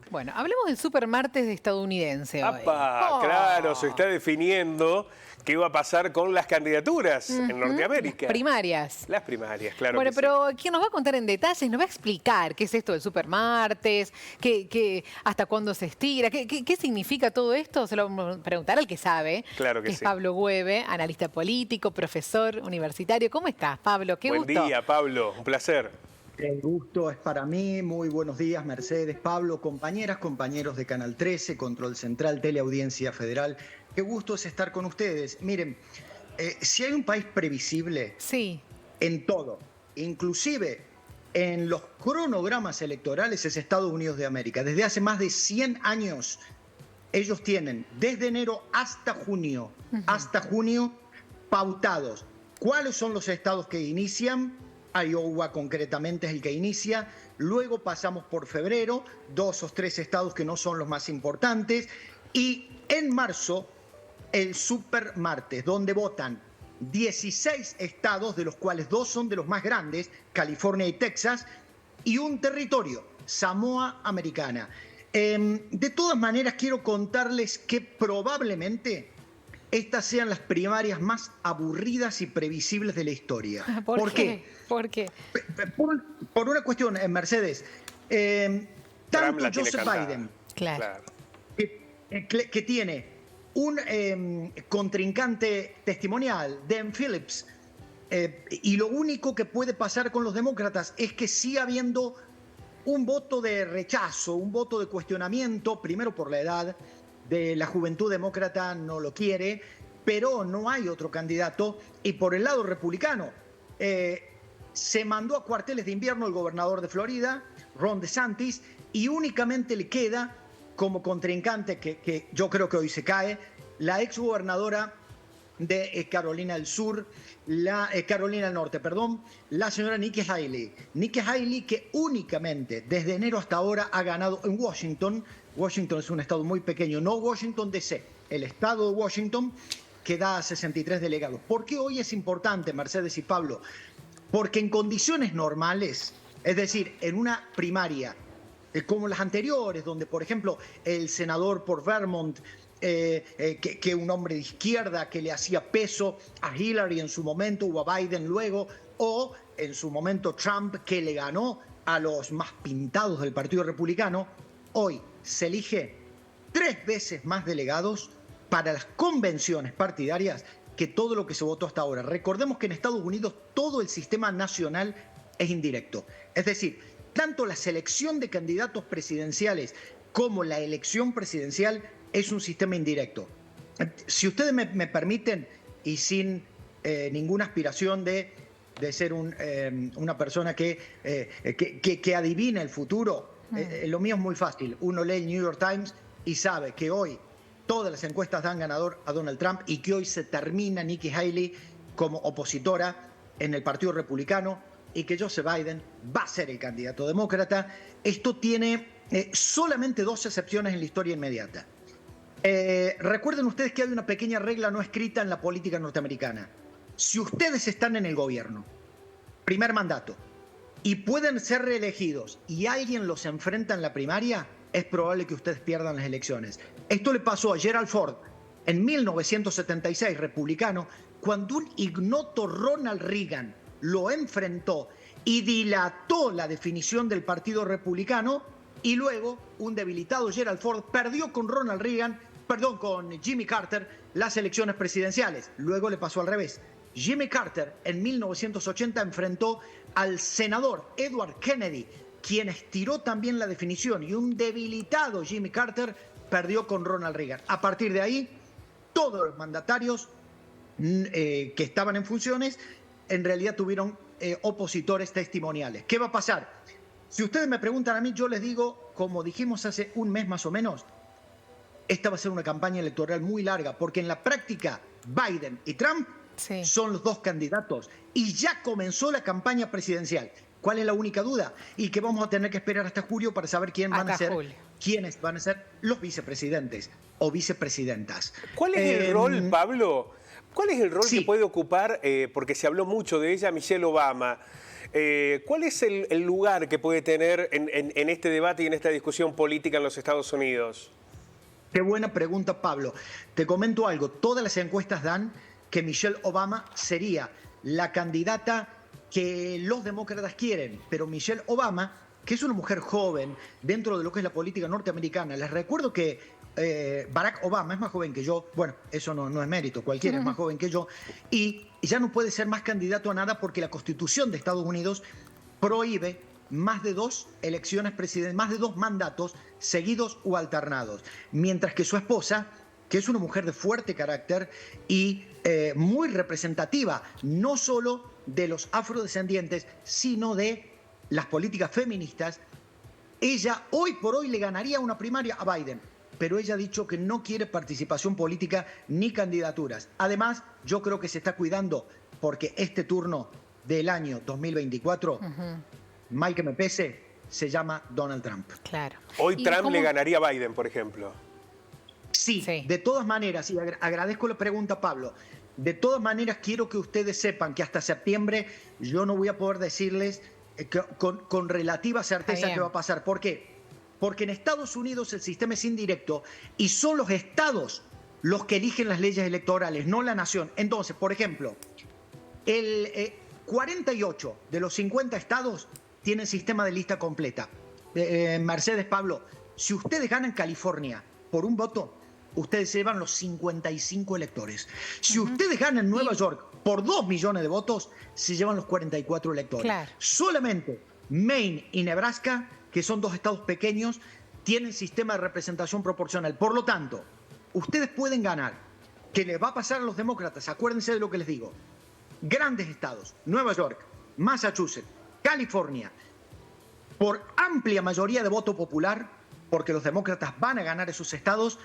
Bueno, hablemos del supermartes estadounidense hoy. ¡Apa! Claro, se está definiendo qué va a pasar con las candidaturas en Norteamérica. Las primarias. Las primarias, claro. Bueno, que pero ¿quién nos va a contar en detalles? ¿Nos va a explicar qué es esto del supermartes? ¿Hasta cuándo se estira? ¿Qué significa todo esto? Se lo vamos a preguntar al que sabe. Claro que es sí. Pablo Güeve, analista político, profesor universitario. ¿Cómo estás, Pablo? Qué gusto. Buen día, Pablo. Un placer. El gusto es para mí. Muy buenos días, Mercedes, Pablo, compañeras, compañeros de Canal 13, Control Central, Teleaudiencia Federal. Qué gusto es estar con ustedes. Miren, si hay un país previsible sí. en todo, inclusive en los cronogramas electorales, es Estados Unidos de América. Desde hace más de 100 años, ellos tienen desde enero hasta junio, pautados. ¿Cuáles son los estados que inician? Iowa concretamente es el que inicia, luego pasamos por febrero, 2 o 3 estados que no son los más importantes, y en marzo el supermartes, donde votan 16 estados, de los cuales 2 son de los más grandes, California y Texas, y un territorio, Samoa Americana. De todas maneras, quiero contarles que probablemente estas sean las primarias más aburridas y previsibles de la historia. ¿Por qué? ¿Por qué? Por una cuestión, Mercedes. Tanto Joseph Biden, claro. que tiene un contrincante testimonial, Dan Phillips, y lo único que puede pasar con los demócratas es que siga habiendo un voto de rechazo, un voto de cuestionamiento, primero por la edad, de la juventud demócrata no lo quiere, pero no hay otro candidato. Y por el lado republicano, se mandó a cuarteles de invierno el gobernador de Florida, Ron DeSantis, y únicamente le queda como contrincante, que yo creo que hoy se cae, la exgobernadora de Carolina del Sur, Carolina del Norte, perdón, la señora Nikki Haley. Nikki Haley, que únicamente desde enero hasta ahora ha ganado en Washington. Washington es un estado muy pequeño, no Washington DC, el estado de Washington, que da 63 delegados. ¿Por qué hoy es importante, Mercedes y Pablo? Porque en condiciones normales, es decir, en una primaria como las anteriores, donde por ejemplo el senador por Vermont, que un hombre de izquierda que le hacía peso a Hillary en su momento o a Biden luego, o en su momento Trump, que le ganó a los más pintados del Partido Republicano, hoy se elige 3 veces más delegados para las convenciones partidarias que todo lo que se votó hasta ahora. Recordemos que en Estados Unidos todo el sistema nacional es indirecto. Es decir, tanto la selección de candidatos presidenciales como la elección presidencial es un sistema indirecto. Si ustedes me permiten, y sin ninguna aspiración de ser una persona que adivina el futuro, lo mío es muy fácil. Uno lee el New York Times y sabe que hoy todas las encuestas dan ganador a Donald Trump y que hoy se termina Nikki Haley como opositora en el Partido Republicano y que Joseph Biden va a ser el candidato demócrata. Esto tiene solamente 2 excepciones en la historia inmediata. Recuerden ustedes que hay una pequeña regla no escrita en la política norteamericana. Si ustedes están en el gobierno, primer mandato, y pueden ser reelegidos y alguien los enfrenta en la primaria, es probable que ustedes pierdan las elecciones. Esto le pasó a Gerald Ford en 1976, republicano, cuando un ignoto Ronald Reagan lo enfrentó y dilató la definición del Partido Republicano, y luego un debilitado Gerald Ford perdió con con Jimmy Carter las elecciones presidenciales. Luego le pasó al revés. Jimmy Carter en 1980 enfrentó al senador Edward Kennedy, quien estiró también la definición, y un debilitado Jimmy Carter perdió con Ronald Reagan. A partir de ahí, todos los mandatarios que estaban en funciones en realidad tuvieron opositores testimoniales. ¿Qué va a pasar? Si ustedes me preguntan a mí, yo les digo, como dijimos hace un mes más o menos, esta va a ser una campaña electoral muy larga, porque en la práctica Biden y Trump son los 2 candidatos y ya comenzó la campaña presidencial. ¿Cuál es la única duda? Y que vamos a tener que esperar hasta julio para saber quiénes van a ser los vicepresidentes o vicepresidentas. ¿Cuál es el rol, Pablo, ¿Cuál es el rol Sí. que puede ocupar, porque se habló mucho de ella, Michelle Obama? ¿Cuál es el lugar que puede tener en este debate y en esta discusión política en los Estados Unidos? Qué buena pregunta, Pablo. Te comento algo. Todas las encuestas dan que Michelle Obama sería la candidata que los demócratas quieren, pero Michelle Obama, que es una mujer joven dentro de lo que es la política norteamericana, les recuerdo que Barack Obama es más joven que yo, bueno, eso no es mérito, cualquiera es más joven que yo, y ya no puede ser más candidato a nada porque la Constitución de Estados Unidos prohíbe más de 2 elecciones presidenciales, más de 2 mandatos seguidos o alternados, mientras que su esposa, que es una mujer de fuerte carácter y muy representativa, no solo de los afrodescendientes, sino de las políticas feministas, ella hoy por hoy le ganaría una primaria a Biden, pero ella ha dicho que no quiere participación política ni candidaturas. Además, yo creo que se está cuidando porque este turno del año 2024, mal que me pese, se llama Donald Trump. Claro. Hoy ¿Y Trump cómo- le ganaría a Biden, por ejemplo. Sí, Sí. de todas maneras, y agradezco la pregunta, Pablo, de todas maneras quiero que ustedes sepan que hasta septiembre yo no voy a poder decirles con relativa certeza bien. qué va a pasar. ¿Por qué? Porque en Estados Unidos el sistema es indirecto y son los estados los que eligen las leyes electorales, no la nación. Entonces, por ejemplo, el 48 de los 50 estados tienen sistema de lista completa. Mercedes, Pablo, si ustedes ganan California por un voto, ustedes se llevan los 55 electores. Si ustedes ganan Nueva York por 2 millones de votos, se llevan los 44 electores. Claro. Solamente Maine y Nebraska, que son 2 estados pequeños, tienen sistema de representación proporcional. Por lo tanto, ustedes pueden ganar. ¿Qué les va a pasar a los demócratas? Acuérdense de lo que les digo. Grandes estados, Nueva York, Massachusetts, California, por amplia mayoría de voto popular, porque los demócratas van a ganar esos estados,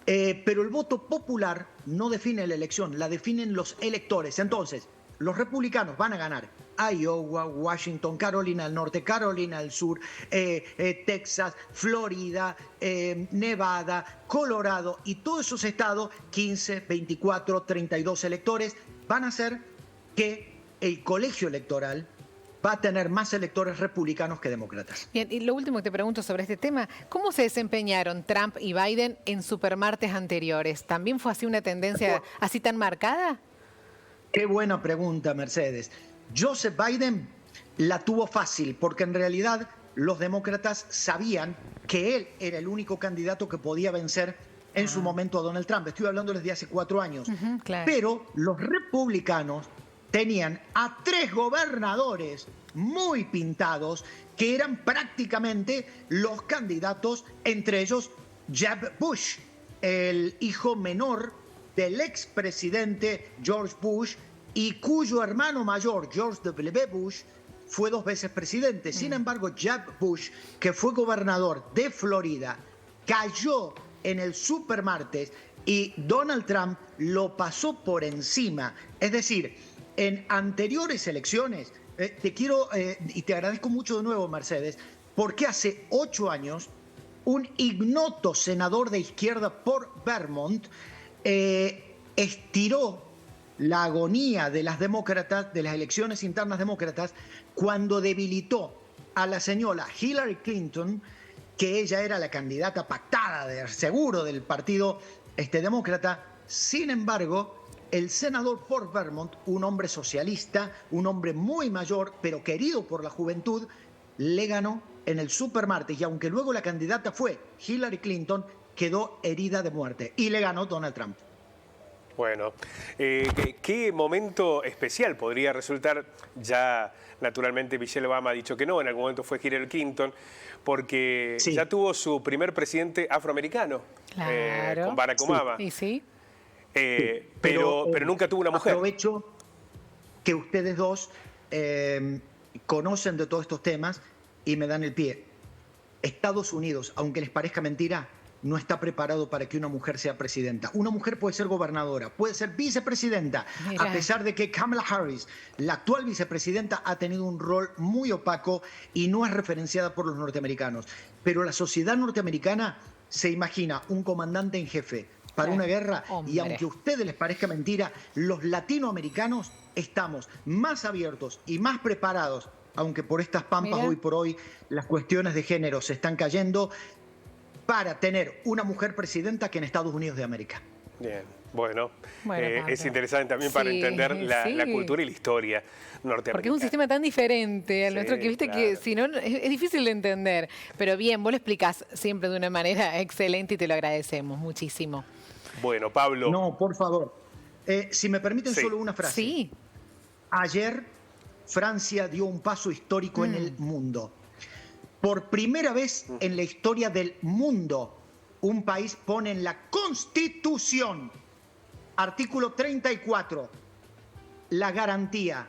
pero el voto popular no define la elección, la definen los electores. Entonces, los republicanos van a ganar Iowa, Washington, Carolina del Norte, Carolina del Sur, Texas, Florida, Nevada, Colorado y todos esos estados, 15, 24, 32 electores, van a hacer que el colegio electoral va a tener más electores republicanos que demócratas. Bien, y lo último que te pregunto sobre este tema, ¿cómo se desempeñaron Trump y Biden en supermartes anteriores? ¿También fue así una tendencia así tan marcada? Qué buena pregunta, Mercedes. Joseph Biden la tuvo fácil porque en realidad los demócratas sabían que él era el único candidato que podía vencer en su momento a Donald Trump. Estoy hablando desde hace 4 años. Claro. Pero los republicanos tenían a 3 gobernadores muy pintados que eran prácticamente los candidatos, entre ellos Jeb Bush, el hijo menor del expresidente George Bush y cuyo hermano mayor, George W. Bush, fue 2 veces presidente. Sin embargo, Jeb Bush, que fue gobernador de Florida, cayó en el supermartes y Donald Trump lo pasó por encima. Es decir, en anteriores elecciones, te quiero y te agradezco mucho de nuevo, Mercedes, porque hace 8 años un ignoto senador de izquierda por Vermont estiró la agonía de las demócratas, de las elecciones internas demócratas, cuando debilitó a la señora Hillary Clinton, que ella era la candidata pactada de seguro del partido demócrata. Sin embargo, el senador por Vermont, un hombre socialista, un hombre muy mayor, pero querido por la juventud, le ganó en el supermartes. Y aunque luego la candidata fue Hillary Clinton, quedó herida de muerte. Y le ganó Donald Trump. Bueno, ¿qué momento especial podría resultar? Ya, naturalmente, Michelle Obama ha dicho que no, en algún momento fue Hillary Clinton, porque Sí. ya tuvo su primer presidente afroamericano, Claro. con Barack Obama. ¿Y sí? Pero nunca tuvo una mujer. Aprovecho que ustedes dos conocen de todos estos temas y me dan el pie. Estados Unidos, aunque les parezca mentira, no está preparado para que una mujer sea presidenta. Una mujer puede ser gobernadora, puede ser vicepresidenta, Mira. a pesar de que Kamala Harris, la actual vicepresidenta, ha tenido un rol muy opaco y no es referenciada por los norteamericanos. Pero la sociedad norteamericana se imagina un comandante en jefe para una guerra. Hombre. Y aunque a ustedes les parezca mentira, los latinoamericanos estamos más abiertos y más preparados, aunque por estas pampas Mira. hoy por hoy las cuestiones de género se están cayendo, para tener una mujer presidenta que en Estados Unidos de América. Bien, bueno, Bueno, es Pablo. interesante también para Sí, entender la sí. cultura y la historia norteamericana. Porque es un sistema tan diferente al Sí, nuestro que viste claro. que si no es difícil de entender. Pero bien, vos lo explicás siempre de una manera excelente y te lo agradecemos muchísimo. Bueno, Pablo. No, por favor. Si me permiten Sí. solo una frase. Sí. Ayer Francia dio un paso histórico en el mundo. Por primera vez en la historia del mundo, un país pone en la Constitución, artículo 34, la garantía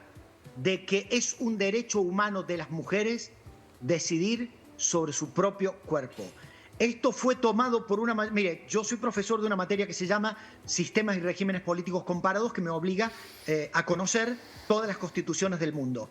de que es un derecho humano de las mujeres decidir sobre su propio cuerpo. Esto fue tomado por una... Mire, yo soy profesor de una materia que se llama Sistemas y Regímenes Políticos Comparados, que me obliga a conocer todas las constituciones del mundo.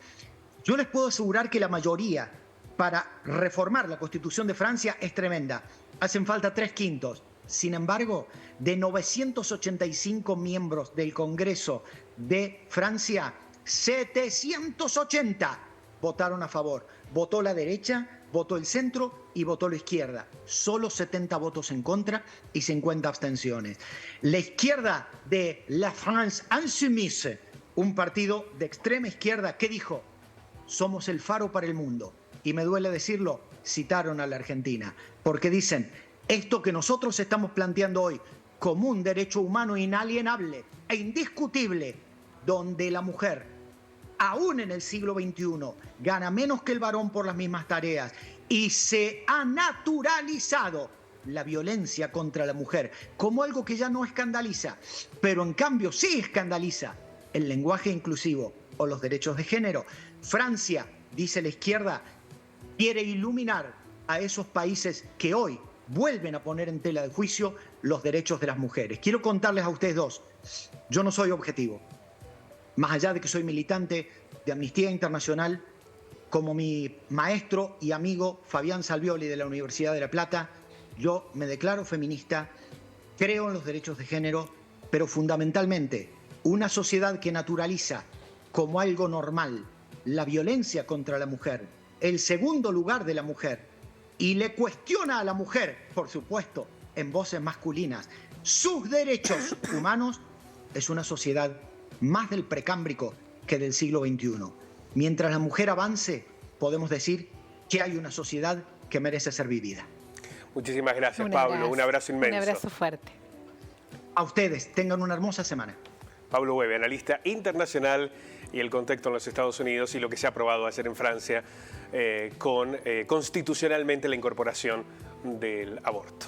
Yo les puedo asegurar que la mayoría para reformar la Constitución de Francia es tremenda. Hacen falta 3/5. Sin embargo, de 985 miembros del Congreso de Francia, 780 votaron a favor. Votó la derecha, votó el centro y votó la izquierda. Solo 70 votos en contra y 50 abstenciones. La izquierda de La France Insoumise, un partido de extrema izquierda, ¿qué dijo? Somos el faro para el mundo. Y me duele decirlo, citaron a la Argentina, porque dicen, esto que nosotros estamos planteando hoy como un derecho humano inalienable e indiscutible, donde la mujer, aún en el siglo XXI, gana menos que el varón por las mismas tareas y se ha naturalizado la violencia contra la mujer como algo que ya no escandaliza, pero en cambio sí escandaliza el lenguaje inclusivo o los derechos de género. Francia, dice la izquierda, quiere iluminar a esos países que hoy vuelven a poner en tela de juicio los derechos de las mujeres. Quiero contarles a ustedes dos, yo no soy objetivo. Más allá de que soy militante de Amnistía Internacional, como mi maestro y amigo Fabián Salvioli de la Universidad de La Plata, yo me declaro feminista, creo en los derechos de género, pero fundamentalmente una sociedad que naturaliza como algo normal la violencia contra la mujer, el segundo lugar de la mujer, y le cuestiona a la mujer, por supuesto, en voces masculinas, sus derechos humanos, es una sociedad más del precámbrico que del siglo XXI. Mientras la mujer avance, podemos decir que hay una sociedad que merece ser vivida. Muchísimas gracias, Un Pablo. abrazo. Un abrazo inmenso. Un abrazo fuerte. A ustedes, tengan una hermosa semana. Pablo Hueve, analista internacional y el contexto en los Estados Unidos y lo que se ha aprobado ayer en Francia con constitucionalmente la incorporación del aborto.